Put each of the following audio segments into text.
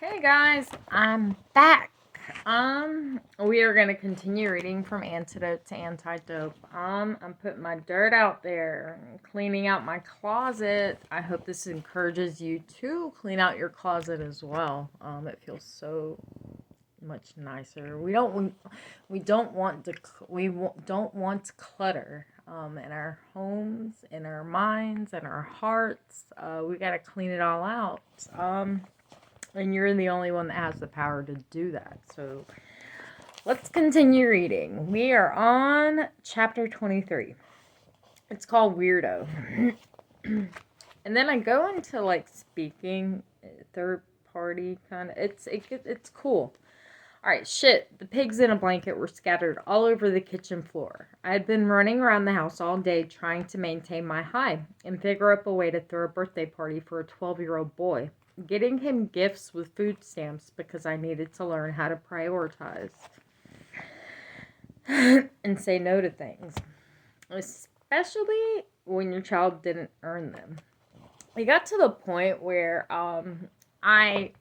Hey guys, I'm back. We are gonna continue reading from Antidote to Antidote. I'm putting my dirt out there, cleaning out my closet. I hope this encourages you to clean out your closet as well. It feels so much nicer. Don't want clutter. In our homes, in our minds, in our hearts. We gotta clean it all out. And you're the only one that has the power to do that. So let's continue reading. We are on chapter 23. It's called Weirdo. And then I go into like speaking third party kind of. It's cool. All right, shit. The pigs in a blanket were scattered all over the kitchen floor. I had been running around the house all day trying to maintain my high and figure up a way to throw a birthday party for a 12-year-old boy. Getting him gifts with food stamps because I needed to learn how to prioritize and say no to things, especially when your child didn't earn them. It got to the point where I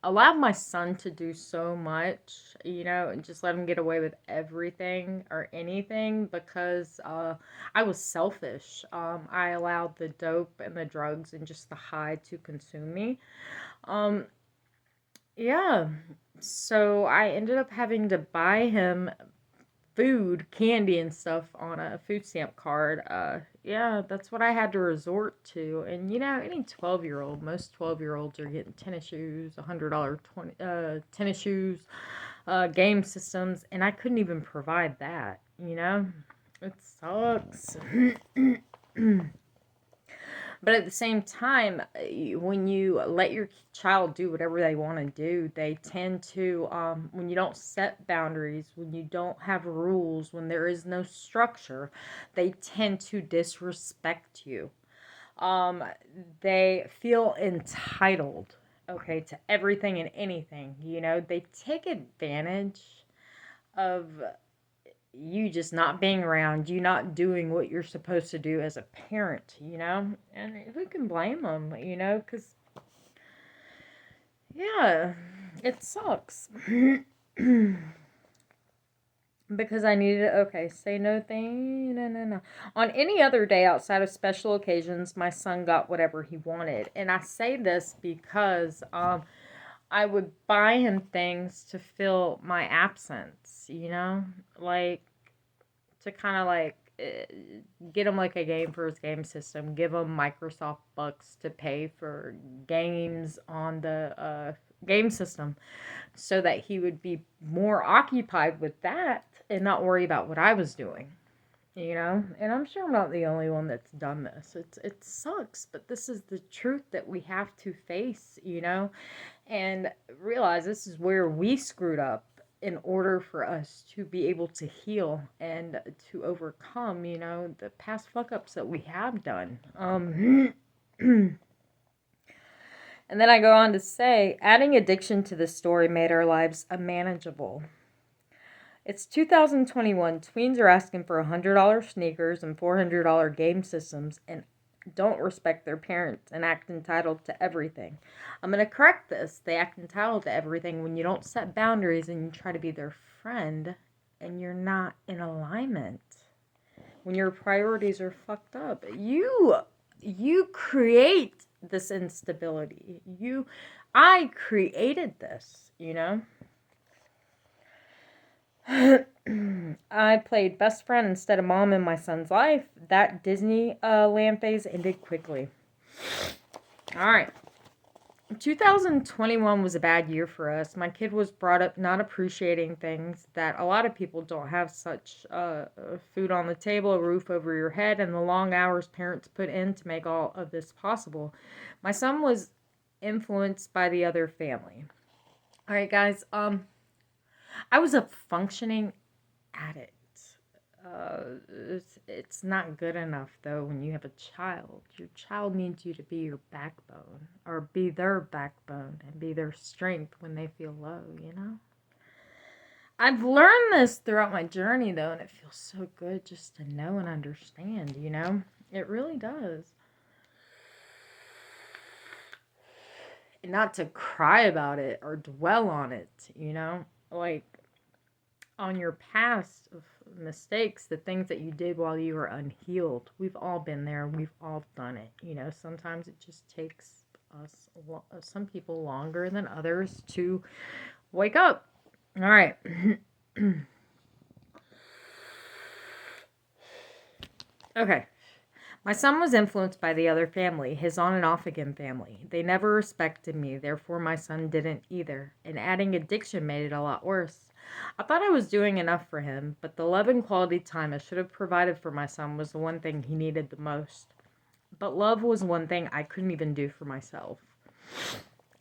allowed my son to do so much, and just let him get away with everything or anything because I was selfish. I allowed the dope and the drugs and just the high to consume me. Um, yeah. So I ended up having to buy him food, candy, and stuff on a food stamp card. Yeah, that's what I had to resort to. And any 12-year-old, most 12-year-olds are getting tennis shoes, $100 tennis shoes, game systems, and I couldn't even provide that. It sucks. But at the same time, when you let your child do whatever they want to do, they tend to, when you don't set boundaries, when you don't have rules, when there is no structure, they tend to disrespect you. Um, they feel entitled, okay, to everything and anything. They take advantage of you just not being around, you not doing what you're supposed to do as a parent. And who can blame them, because, yeah, it sucks. Because I needed it. Okay, say no thing. No, no, no. On any other day outside of special occasions, my son got whatever he wanted. And I say this because I would buy him things to fill my absence, like to kind of like get him like a game for his game system, give him Microsoft bucks to pay for games on the game system so that he would be more occupied with that and not worry about what I was doing. And I'm sure I'm not the only one that's done this. It sucks, but this is the truth that we have to face, and realize this is where we screwed up in order for us to be able to heal and to overcome, the past fuck ups that we have done. And then I go on to say, adding addiction to this story made our lives unmanageable. It's 2021. Tweens are asking for $100 sneakers and $400 game systems and don't respect their parents and act entitled to everything. I'm going to correct this. They act entitled to everything when you don't set boundaries and you try to be their friend and you're not in alignment. When your priorities are fucked up. You create this instability. I created this. I played best friend instead of mom in my son's life. That Disney land phase ended quickly. Alright. 2021 was a bad year for us. My kid was brought up not appreciating things that a lot of people don't have, such food on the table, a roof over your head, and the long hours parents put in to make all of this possible. My son was influenced by the other family. Alright, guys. I was a functioning addict. It's not good enough, though, when you have a child. Your child needs you to be your backbone, or be their backbone, and be their strength when they feel low. I've learned this throughout my journey, though, and it feels so good just to know and understand. It really does. not to cry about it or dwell on it, like on your past of mistakes, the things that you did while you were unhealed. We've all been there. We've all done it. Sometimes it just takes some people longer than others to wake up. All right. Okay. My son was influenced by the other family, his on and off again family. They never respected me, therefore my son didn't either, and adding addiction made it a lot worse. I thought I was doing enough for him, but the love and quality time I should have provided for my son was the one thing he needed the most. But love was one thing I couldn't even do for myself.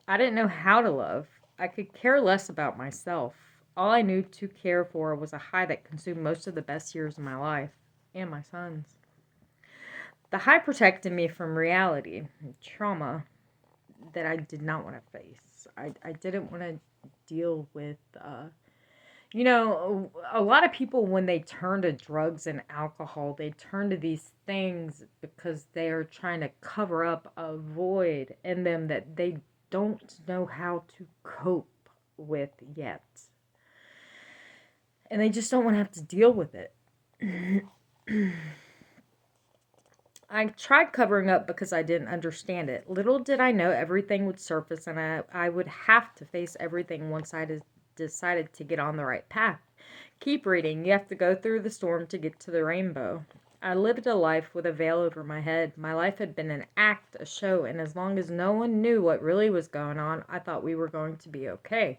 I didn't know how to love. I could care less about myself. All I knew to care for was a high that consumed most of the best years of my life, and my son's. The high protected me from reality, trauma that I did not want to face. I didn't want to deal with, a lot of people, when they turn to drugs and alcohol, they turn to these things because they are trying to cover up a void in them that they don't know how to cope with yet. And they just don't want to have to deal with it. I tried covering up because I didn't understand it. Little did I know everything would surface and I would have to face everything once I decided to get on the right path. Keep reading. You have to go through the storm to get to the rainbow. I lived a life with a veil over my head. My life had been an act, a show, and as long as no one knew what really was going on, I thought we were going to be okay.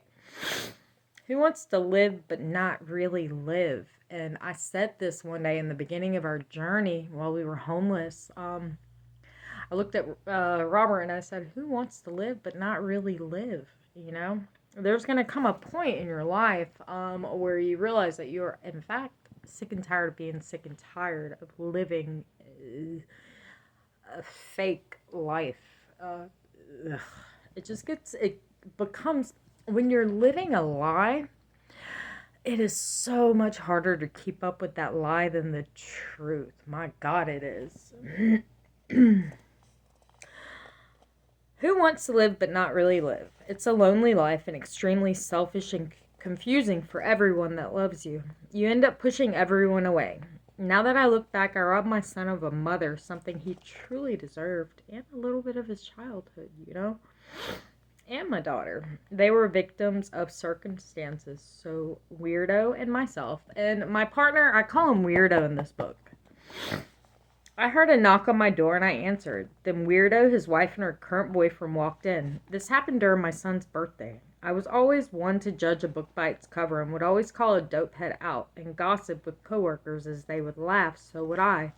Who wants to live but not really live? And I said this one day in the beginning of our journey while we were homeless. I looked at Robert and I said, who wants to live but not really live? There's going to come a point in your life where you realize that you're, in fact, sick and tired of being sick and tired of living a fake life. It becomes, when you're living a lie, it is so much harder to keep up with that lie than the truth. My God, it is. Who wants to live but not really live? It's a lonely life and extremely selfish and confusing for everyone that loves you. You end up pushing everyone away. Now that I look back, I robbed my son of a mother, something he truly deserved, and a little bit of his childhood, and my daughter. They were victims of circumstances. So Weirdo and myself and my partner, I call him Weirdo in this book. I heard a knock on my door and I answered. Then Weirdo, his wife, and her current boyfriend walked in. This happened during my son's birthday. I was always one to judge a book by its cover and would always call a dope head out and gossip with coworkers as they would laugh, so would I.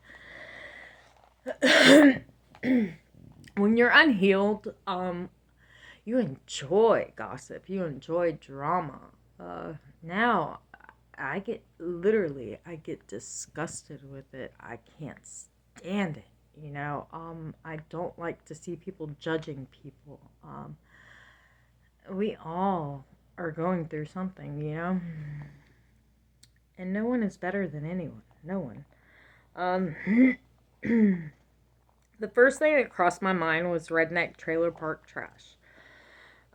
When you're unhealed, you enjoy gossip. You enjoy drama. Now, I get disgusted with it. I can't stand it. I don't like to see people judging people. We all are going through something, and no one is better than anyone. No one. The first thing that crossed my mind was redneck trailer park trash.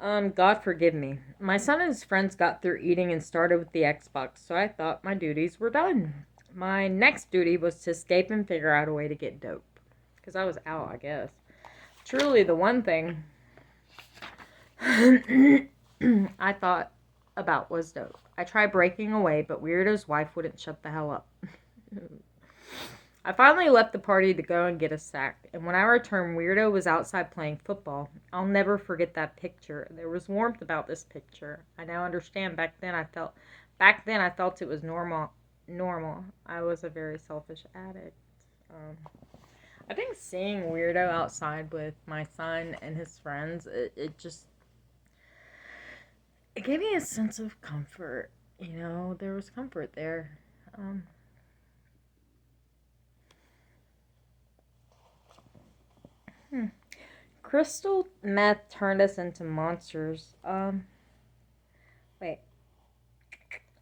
God forgive me. My son and his friends got through eating and started with the Xbox, so I thought my duties were done. My next duty was to escape and figure out a way to get dope. Because I was out, I guess. Truly the one thing I thought about was dope. I tried breaking away, but Weirdo's wife wouldn't shut the hell up. I finally left the party to go and get a sack, and when I returned, Weirdo was outside playing football. I'll never forget that picture. There was warmth about this picture. I now understand. Back then I felt it was normal. I was a very selfish addict. I think seeing Weirdo outside with my son and his friends, it gave me a sense of comfort. There was comfort there. Crystal meth turned us into monsters. Wait.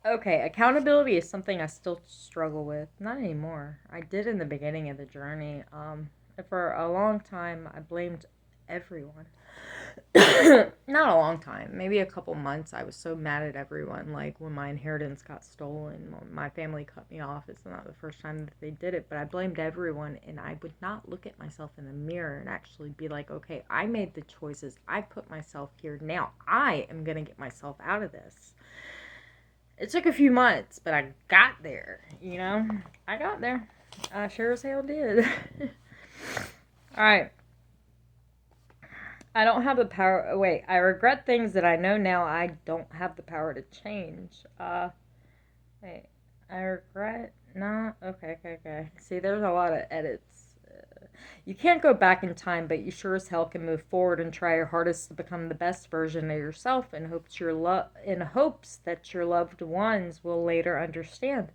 Okay, accountability is something I still struggle with. Not anymore. I did in the beginning of the journey. For a long time, I blamed everyone. Not a long time, maybe a couple months. I was so mad at everyone. Like when my inheritance got stolen, when my family cut me off. It's not the first time that they did it, but I blamed everyone, and I would not look at myself in the mirror and actually be like, okay, I made the choices. I put myself here. Now I am going to get myself out of this. It took a few months, but I got there, you know? I got there. I sure as hell did. All right. I don't have the power. Oh, wait, I regret things that I know now I don't have the power to change. Wait, I regret not. Okay. See, there's a lot of edits. You can't go back in time, but you sure as hell can move forward and try your hardest to become the best version of yourself in hopes that your loved ones will later understand.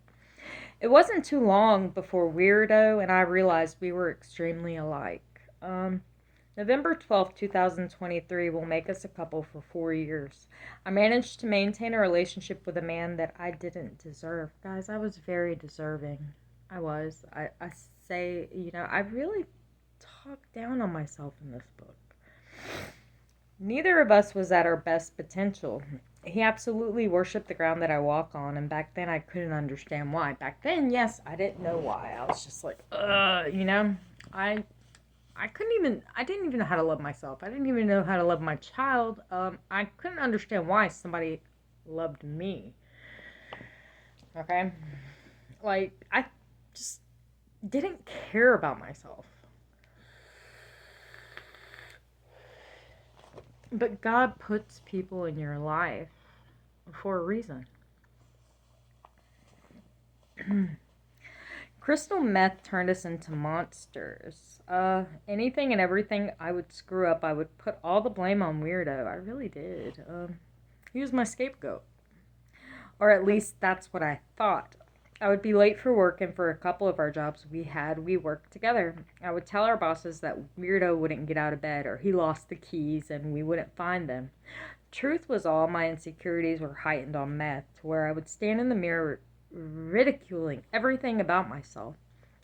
It wasn't too long before Weirdo and I realized we were extremely alike. November 12th, 2023 will make us a couple for 4 years. I managed to maintain a relationship with a man that I didn't deserve. Guys, I was very deserving. I was. I say, I really talked down on myself in this book. Neither of us was at our best potential. He absolutely worshipped the ground that I walk on, and back then I couldn't understand why. Back then, yes, I didn't know why. I was just like, I didn't even know how to love myself. I didn't even know how to love my child. I couldn't understand why somebody loved me. Okay? Like, I just didn't care about myself. But God puts people in your life for a reason. Crystal meth turned us into monsters. Anything and everything I would screw up, I would put all the blame on Weirdo. I really did. He was my scapegoat. Or at least that's what I thought. I would be late for work, and for a couple of our jobs we worked together. I would tell our bosses that Weirdo wouldn't get out of bed, or he lost the keys and we wouldn't find them. Truth was, all my insecurities were heightened on meth, where I would stand in the mirror ridiculing everything about myself.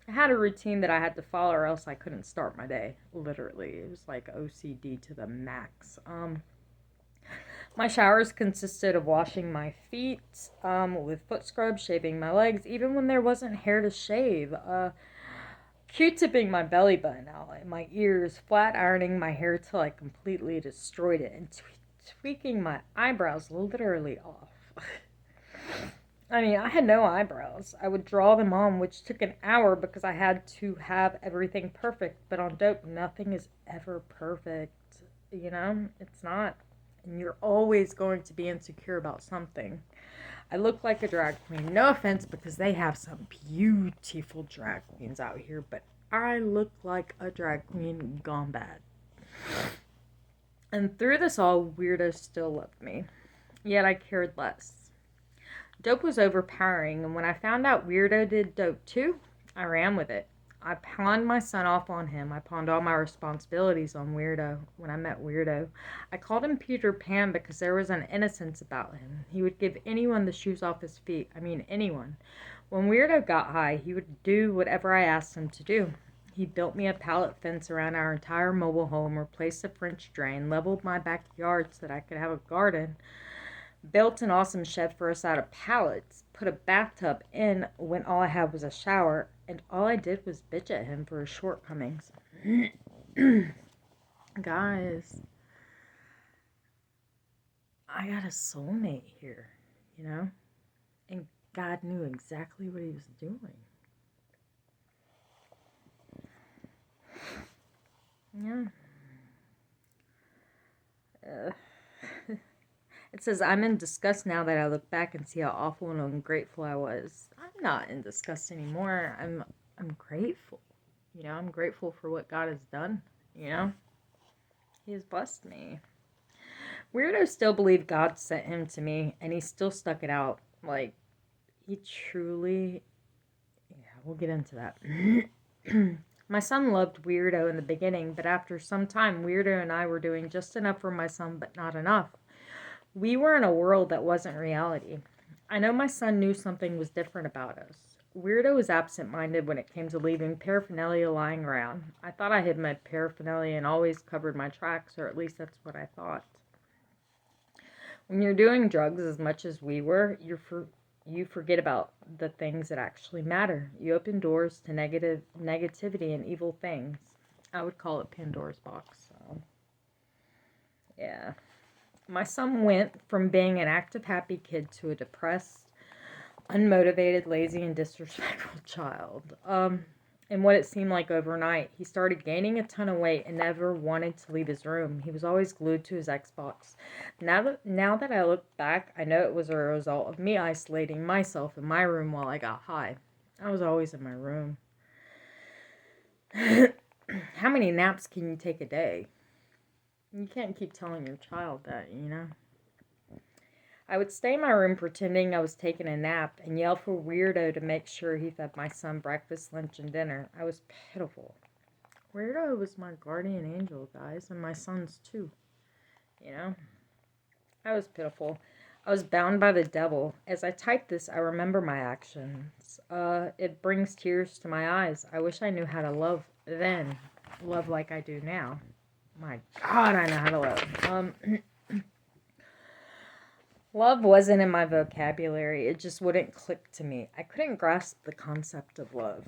I had a routine that I had to follow, or else I couldn't start my day. Literally, it was like OCD to the max. My showers consisted of washing my feet with foot scrub, shaving my legs, even when there wasn't hair to shave. Q-tipping my belly button out, and my ears, flat ironing my hair till I completely destroyed it, and tweaking my eyebrows literally off. I mean, I had no eyebrows. I would draw them on, which took an hour because I had to have everything perfect. But on dope, nothing is ever perfect. It's not. And you're always going to be insecure about something. I look like a drag queen. No offense, because they have some beautiful drag queens out here, but I look like a drag queen gone bad. And through this all, Weirdo still loved me. Yet I cared less. Dope was overpowering, and when I found out Weirdo did dope too, I ran with it. I pawned my son off on him. I pawned all my responsibilities on Weirdo when I met Weirdo. I called him Peter Pan because there was an innocence about him. He would give anyone the shoes off his feet. I mean, anyone. When Weirdo got high, he would do whatever I asked him to do. He built me a pallet fence around our entire mobile home, replaced the French drain, leveled my backyard so that I could have a garden, built an awesome shed for us out of pallets, put a bathtub in when all I had was a shower, and all I did was bitch at him for his shortcomings. Guys, I got a soulmate here, And God knew exactly what he was doing. Yeah. It says, I'm in disgust now that I look back and see how awful and ungrateful I was. I'm not in disgust anymore. I'm grateful. I'm grateful for what God has done. He has blessed me. Weirdo still believed God sent him to me, and he still stuck it out. Like, he truly... Yeah, we'll get into that. My son loved Weirdo in the beginning, but after some time, Weirdo and I were doing just enough for my son, but not enough. We were in a world that wasn't reality. I know my son knew something was different about us. Weirdo was absent-minded when it came to leaving paraphernalia lying around. I thought I hid my paraphernalia and always covered my tracks, or at least that's what I thought. When you're doing drugs as much as we were, you forget about the things that actually matter. You open doors to negativity and evil things. I would call it Pandora's box. Yeah. My son went from being an active, happy kid to a depressed, unmotivated, lazy, and disrespectful child. And what it seemed like overnight, he started gaining a ton of weight and never wanted to leave his room. He was always glued to his Xbox. Now that I look back, I know it was a result of me isolating myself in my room while I got high. I was always in my room. How many naps can you take a day? You can't keep telling your child that, you know? I would stay in my room pretending I was taking a nap and yell for Weirdo to make sure he fed my son breakfast, lunch, and dinner. I was pitiful. Weirdo was my guardian angel, guys, and my son's too. You know? I was pitiful. I was bound by the devil. As I type this, I remember my actions. It brings tears to my eyes. I wish I knew how to love then. Love like I do now. My God, I know how to love. Love wasn't in my vocabulary. It just wouldn't click to me. I couldn't grasp the concept of love.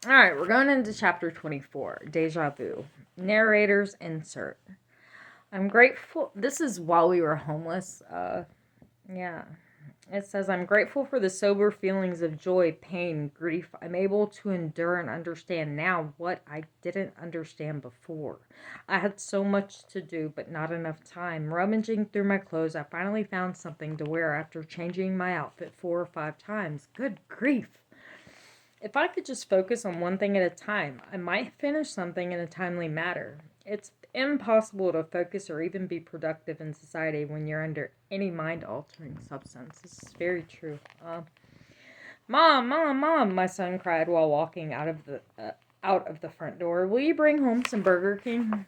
Alright, we're going into chapter 24. Deja vu. Narrator's insert. I'm grateful. This is while we were homeless. Yeah. It says, I'm grateful for the sober feelings of joy, pain, grief. I'm able to endure and understand now what I didn't understand before. I had so much to do, but not enough time. Rummaging through my clothes, I finally found something to wear after changing my outfit 4 or 5 times. Good grief. If I could just focus on one thing at a time, I might finish something in a timely manner. It's impossible to focus or even be productive in society when you're under any mind-altering substance. This is very true. Mom, my son cried while walking out of the front door. Will you bring home some Burger King?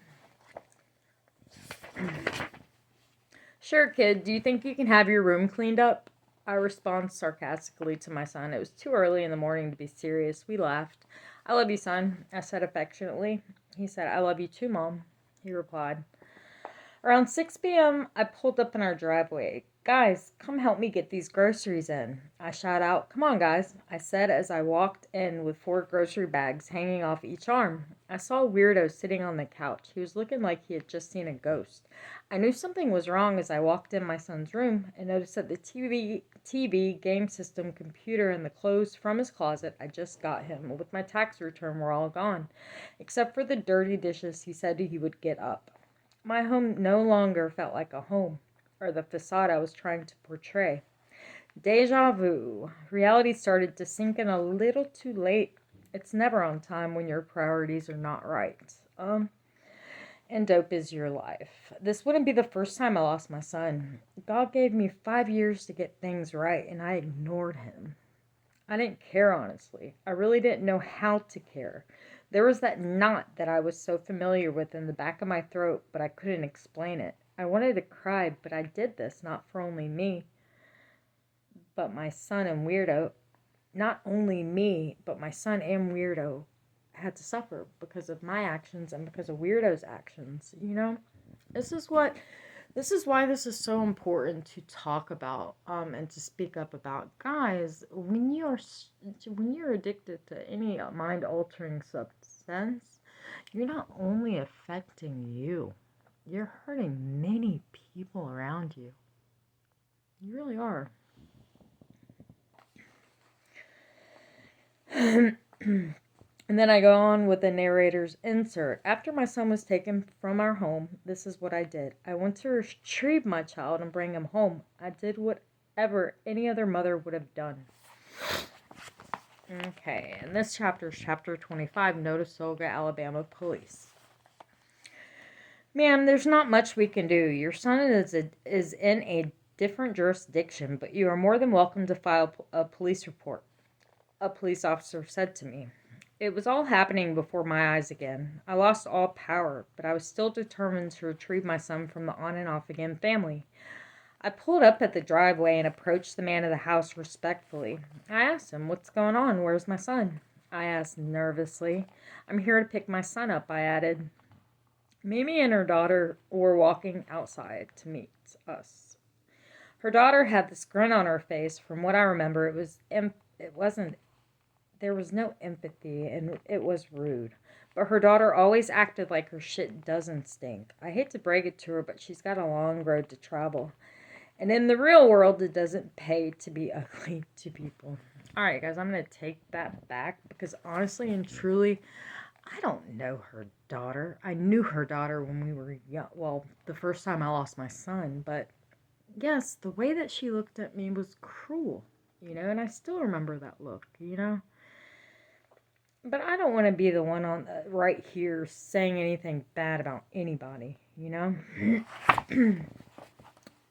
Sure, kid. Do you think you can have your room cleaned up? I responded sarcastically to my son. It was too early in the morning to be serious. We laughed. I love you, son, I said affectionately. He said, I love you too, Mom, he replied. Around 6 p.m., I pulled up in our driveway. Guys, come help me get these groceries in. I shot out. Come on, guys, I said as I walked in with 4 grocery bags hanging off each arm. I saw a weirdo sitting on the couch. He was looking like he had just seen a ghost. I knew something was wrong as I walked in my son's room and noticed that the TV, game system, computer, and the clothes from his closet I just got him with my tax return were all gone, except for the dirty dishes he said he would get up. My home no longer felt like a home, or the facade I was trying to portray. Deja vu. Reality started to sink in a little too late. It's never on time when your priorities are not right. And dope is your life. This wouldn't be the first time I lost my son. God gave me 5 years to get things right, and I ignored him. I didn't care, honestly. I really didn't know how to care. There was that knot that I was so familiar with in the back of my throat, but I couldn't explain it. I wanted to cry, but I did this not for only me, but my son and Weirdo. Not only me, but my son and Weirdo had to suffer because of my actions and because of Weirdo's actions, you know? This is why this is so important to talk about and to speak up about. Guys, when you're addicted to any mind-altering substance, you're not only affecting you, you're hurting many people around you. You really are. And then I go on with the narrator's insert. After my son was taken from our home, this is what I did. I went to retrieve my child and bring him home. I did whatever any other mother would have done. Okay, and this chapter is chapter 25, Notasulga, Alabama Police. Ma'am, there's not much we can do. Your son is in a different jurisdiction, but you are more than welcome to file a police report, a police officer said to me. It was all happening before my eyes again. I lost all power, but I was still determined to retrieve my son from the on and off again family. I pulled up at the driveway and approached the man of the house respectfully. I asked him, "What's going on? Where's my son?" I asked nervously. "I'm here to pick my son up," I added. Mimi and her daughter were walking outside to meet us. Her daughter had this grin on her face. From what I remember, it wasn't there was no empathy, and it was rude. But her daughter always acted like her shit doesn't stink. I hate to break it to her, but she's got a long road to travel. And in the real world, it doesn't pay to be ugly to people. Alright, guys, I'm going to take that back because honestly and truly, I don't know her daughter. I knew her daughter when we were young. Well, the first time I lost my son. But yes, the way that she looked at me was cruel, and I still remember that look, But I don't want to be the one on right here saying anything bad about anybody,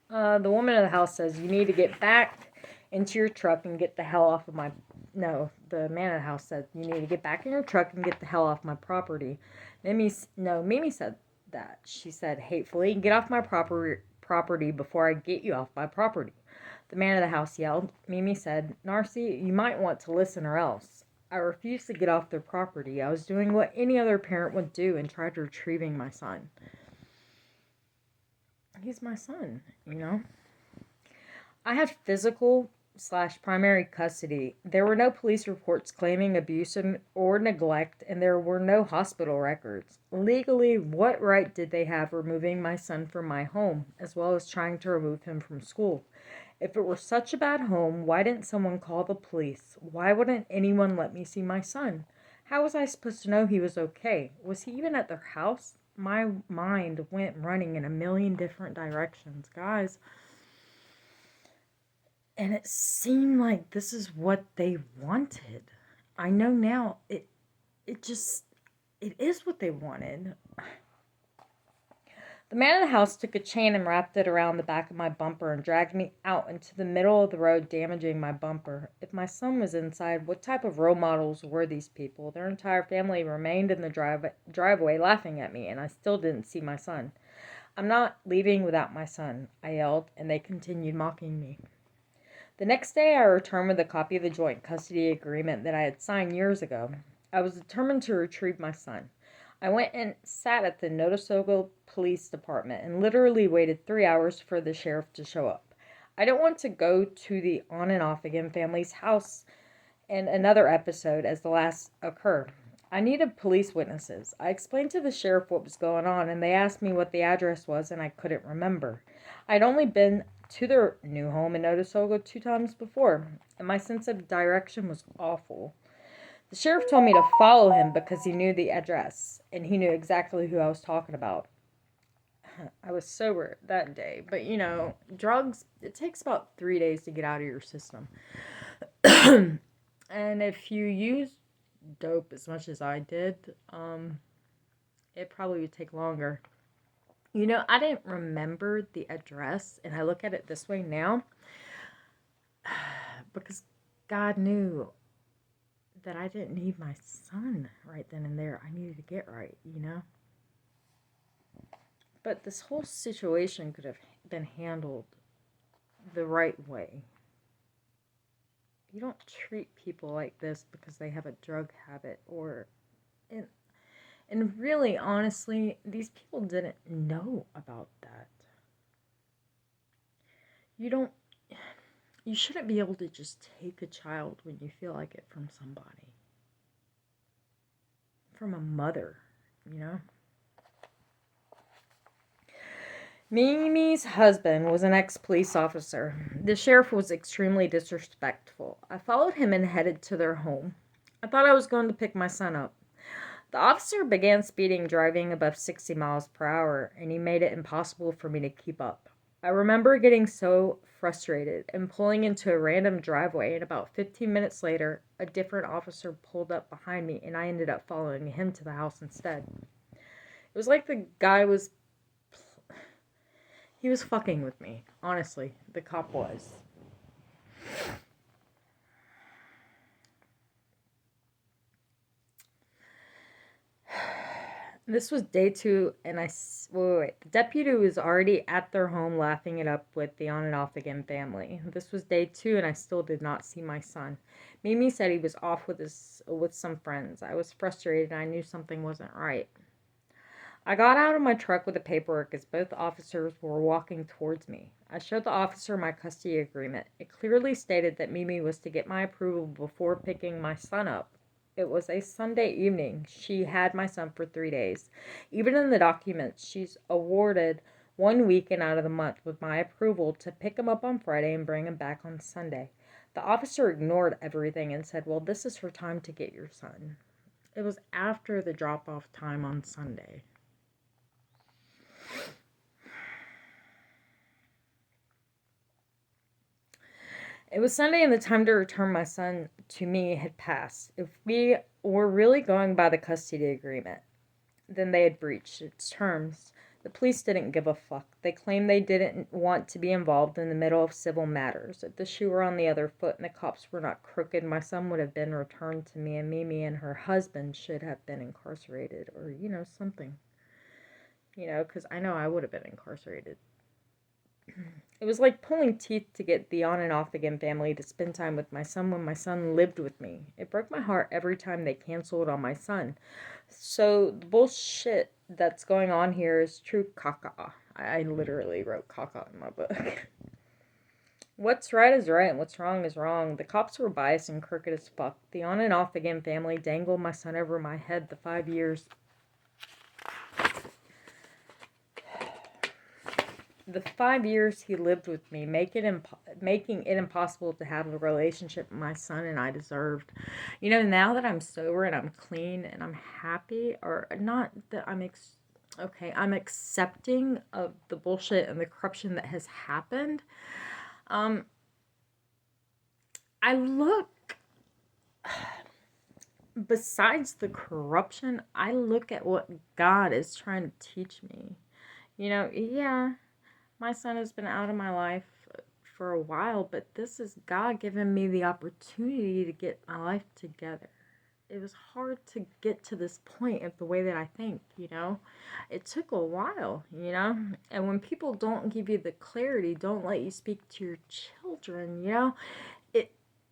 The woman of the house says, "You need to get back into your truck and get the hell off of my..." No, the man of the house said, "You need to get back in your truck and get the hell off my property." Mimi said that. She said hatefully, "Get off my property before I get you off my property." The man of the house yelled. Mimi said, "Narcy, you might want to listen or else." I refused to get off their property. I was doing what any other parent would do and tried retrieving my son. He's my son, I had physical/primary custody. There were no police reports claiming abuse or neglect, and there were no hospital records. Legally, what right did they have removing my son from my home, as well as trying to remove him from school? If it were such a bad home, why didn't someone call the police? Why wouldn't anyone let me see my son? How was I supposed to know he was okay? Was he even at their house? My mind went running in a million different directions, guys. And it seemed like this is what they wanted. I know now it is what they wanted. The man of the house took a chain and wrapped it around the back of my bumper and dragged me out into the middle of the road, damaging my bumper. If my son was inside, what type of role models were these people? Their entire family remained in the driveway laughing at me, and I still didn't see my son. "I'm not leaving without my son," I yelled, and they continued mocking me. The next day, I returned with a copy of the joint custody agreement that I had signed years ago. I was determined to retrieve my son. I went and sat at the Notasogo Police Department and literally waited 3 hours for the sheriff to show up. I didn't want to go to the on and off again family's house in another episode as the last occur. I needed police witnesses. I explained to the sheriff what was going on, and they asked me what the address was, and I couldn't remember. I'd only been to their new home in Notasogo 2 times before, and my sense of direction was awful. The sheriff told me to follow him because he knew the address, and he knew exactly who I was talking about. I was sober that day, but drugs, it takes about 3 days to get out of your system. And if you use dope as much as I did, it probably would take longer. I didn't remember the address, and I look at it this way now because God knew that I didn't need my son right then and there. I needed to get right, But this whole situation could have been handled the right way. You don't treat people like this because they have a drug habit and really, honestly, these people didn't know about that. You shouldn't be able to just take a child when you feel like it from somebody. From a mother, Mimi's husband was an ex-police officer. The sheriff was extremely disrespectful. I followed him and headed to their home. I thought I was going to pick my son up. The officer began speeding, driving above 60 miles per hour, and he made it impossible for me to keep up. I remember getting so frustrated and pulling into a random driveway, and about 15 minutes later, a different officer pulled up behind me, and I ended up following him to the house instead. It was like the guy was... He was fucking with me, honestly. The cop was. This was day two, and wait. The deputy was already at their home laughing it up with the on and off again family. This was day two, and I still did not see my son. Mimi said he was off with some friends. I was frustrated, and I knew something wasn't right. I got out of my truck with the paperwork as both officers were walking towards me. I showed the officer my custody agreement. It clearly stated that Mimi was to get my approval before picking my son up. It was a Sunday evening. She had my son for 3 days. Even in the documents, she's awarded 1 weekend out of the month with my approval to pick him up on Friday and bring him back on Sunday. The officer ignored everything and said, "Well, this is her time to get your son." It was after the drop off time on Sunday. It was Sunday, and the time to return my son to me had passed. If we were really going by the custody agreement, then they had breached its terms. The police didn't give a fuck. They claimed they didn't want to be involved in the middle of civil matters. If the shoe were on the other foot and the cops were not crooked, my son would have been returned to me, and Mimi and her husband should have been incarcerated, or, something. Because I know I would have been incarcerated. It was like pulling teeth to get the on and off again family to spend time with my son when my son lived with me. It broke my heart every time they canceled on my son. So the bullshit that's going on here is true caca. I literally wrote caca in my book. What's right is right and what's wrong is wrong. The cops were biased and crooked as fuck. The on and off again family dangled my son over my head the 5 years. The 5 years he lived with me, making it impossible to have the relationship my son and I deserved. Now that I'm sober and I'm clean and I'm happy, or not that I'm accepting of the bullshit and the corruption that has happened. I look, besides the corruption, I look at what God is trying to teach me. Yeah, my son has been out of my life for a while, but this is God giving me the opportunity to get my life together. It was hard to get to this point of the way that I think, It took a while, And when people don't give you the clarity, don't let you speak to your children,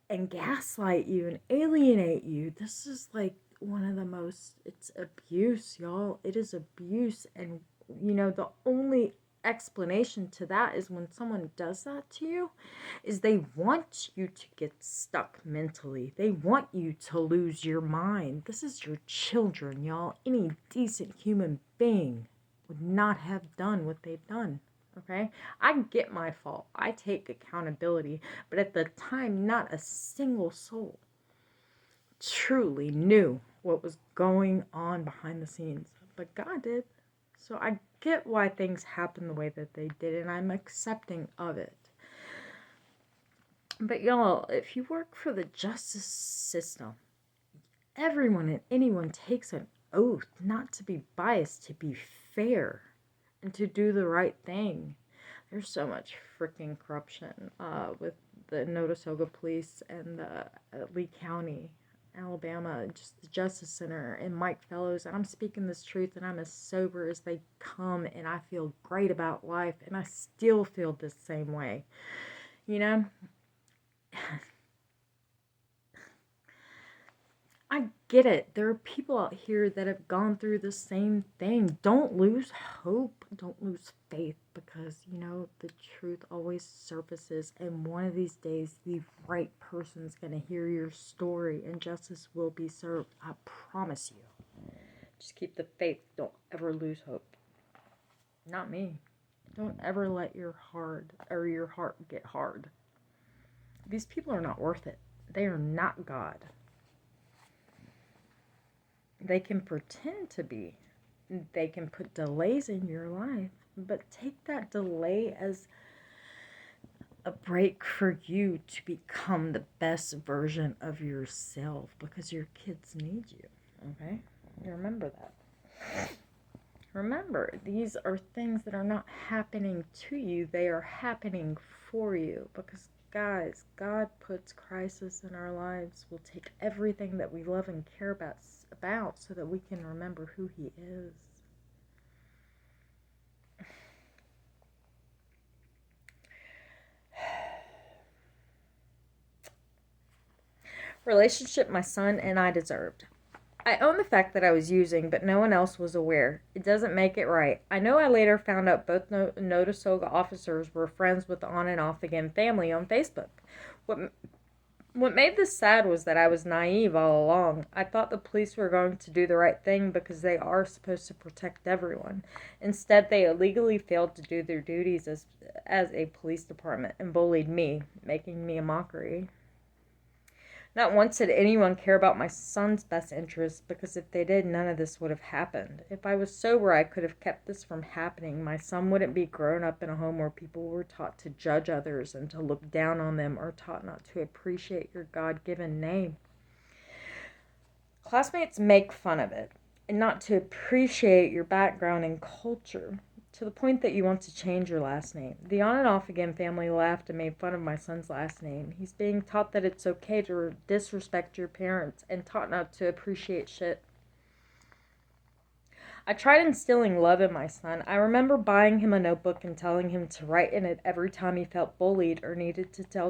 and gaslight you and alienate you, this is like one of the most, it's abuse, y'all. It is abuse. And, the only explanation to that is when someone does that to you is they want you to get stuck mentally. They want you to lose your mind. This is your children, y'all. Any decent human being would not have done what they've done. Okay? I get my fault. I take accountability. But at the time, not a single soul truly knew what was going on behind the scenes. But God did. So I get why things happen the way that they did, and I'm accepting of it. But y'all, if you work for the justice system, everyone and anyone takes an oath not to be biased, to be fair, and to do the right thing. There's so much freaking corruption with the Notasoga police and the Lee County, Alabama, just the Justice Center, and Mike Fellows. And I'm speaking this truth, and I'm as sober as they come, and I feel great about life, and I still feel the same way. I get it. There are people out here that have gone through the same thing. Don't lose hope. Don't lose faith, because, the truth always surfaces. And one of these days, the right person's going to hear your story and justice will be served. I promise you. Just keep the faith. Don't ever lose hope. Not me. Don't ever let your heart get hard. These people are not worth it. They are not God. They can pretend to be. They can put delays in your life, but take that delay as a break for you to become the best version of yourself, because your kids need you, okay? Remember that. Remember, these are things that are not happening to you. They are happening for you, because guys, God puts crisis in our lives. We'll take everything that we love and care about so that we can remember who he is. Relationship my son and I deserved. I own the fact that I was using, but no one else was aware. It doesn't make it right. I know I later found out both Notasoga officers were friends with the On and Off Again family on Facebook. What What made this sad was that I was naive all along. I thought the police were going to do the right thing because they are supposed to protect everyone. Instead, they illegally failed to do their duties as a police department and bullied me, making me a mockery. Not once did anyone care about my son's best interests, because if they did, none of this would have happened. If I was sober, I could have kept this from happening. My son wouldn't be grown up in a home where people were taught to judge others and to look down on them, or taught not to appreciate your God-given name. Classmates make fun of it, and not to appreciate your background and culture, to the point that you want to change your last name. The On and Off Again family laughed and made fun of my son's last name. He's being taught that it's okay to disrespect your parents and taught not to appreciate shit. I tried instilling love in my son. I remember buying him a notebook and telling him to write in it every time he felt bullied or needed to tell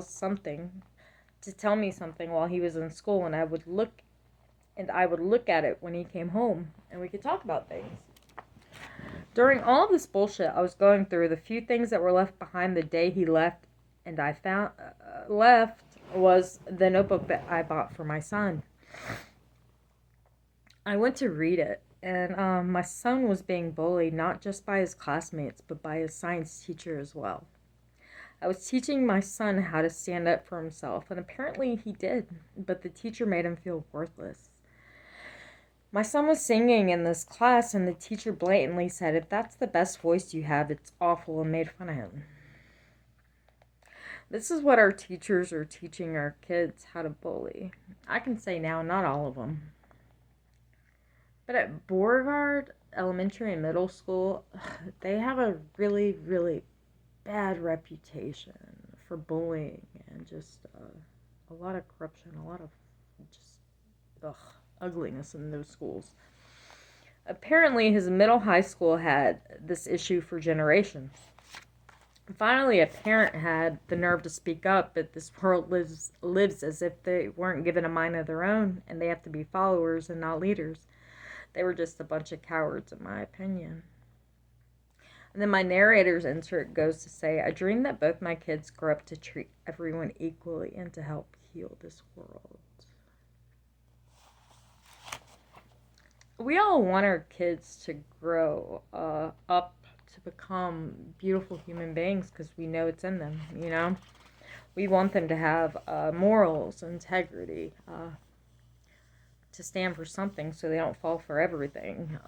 me something while he was in school, and I would look at it when he came home and we could talk about things. During all of this bullshit I was going through, the few things that were left behind the day he left and I found left was the notebook that I bought for my son. I went to read it, and my son was being bullied not just by his classmates, but by his science teacher as well. I was teaching my son how to stand up for himself, and apparently he did, but the teacher made him feel worthless. My son was singing in this class, and the teacher blatantly said, "If that's the best voice you have, it's awful," and made fun of him. This is what our teachers are teaching our kids, how to bully. I can say now, not all of them. But at Beauregard Elementary and Middle School, they have a really, really bad reputation for bullying and just a lot of corruption, a lot of just ugliness in those schools. Apparently, his middle high school had this issue for generations. Finally, a parent had the nerve to speak up, but this world lives as if they weren't given a mind of their own, and they have to be followers and not leaders. They were just a bunch of cowards, in my opinion. And then my narrator's insert goes to say, I dream that both my kids grow up to treat everyone equally and to help heal this world. We all want our kids to grow up to become beautiful human beings because we know it's in them, you know? We want them to have morals, integrity, to stand for something so they don't fall for everything.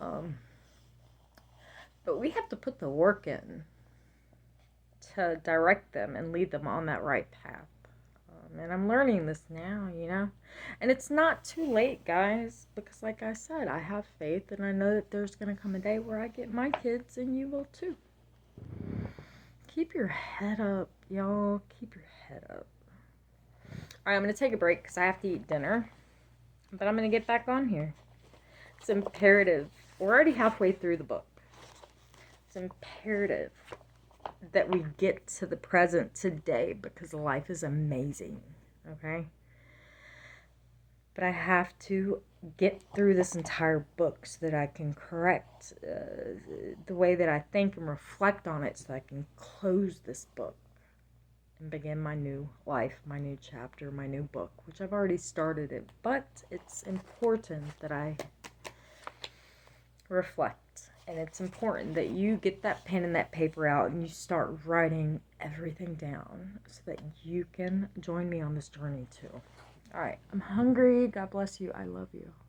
But we have to put the work in to direct them and lead them on that right path. And I'm learning this now, you know? And it's not too late, guys, because like I said, I have faith and I know that there's going to come a day where I get my kids and you will too. Keep your head up, y'all. Keep your head up. Alright, I'm going to take a break because I have to eat dinner. But I'm going to get back on here. It's imperative. We're already halfway through the book. It's imperative that we get to the present today because life is amazing, okay? But I have to get through this entire book so that I can correct the way that I think and reflect on it so that I can close this book and begin my new life, my new chapter, my new book, which I've already started it. But it's important that I reflect. And it's important that you get that pen and that paper out and you start writing everything down so that you can join me on this journey too. All right, I'm hungry. God bless you. I love you.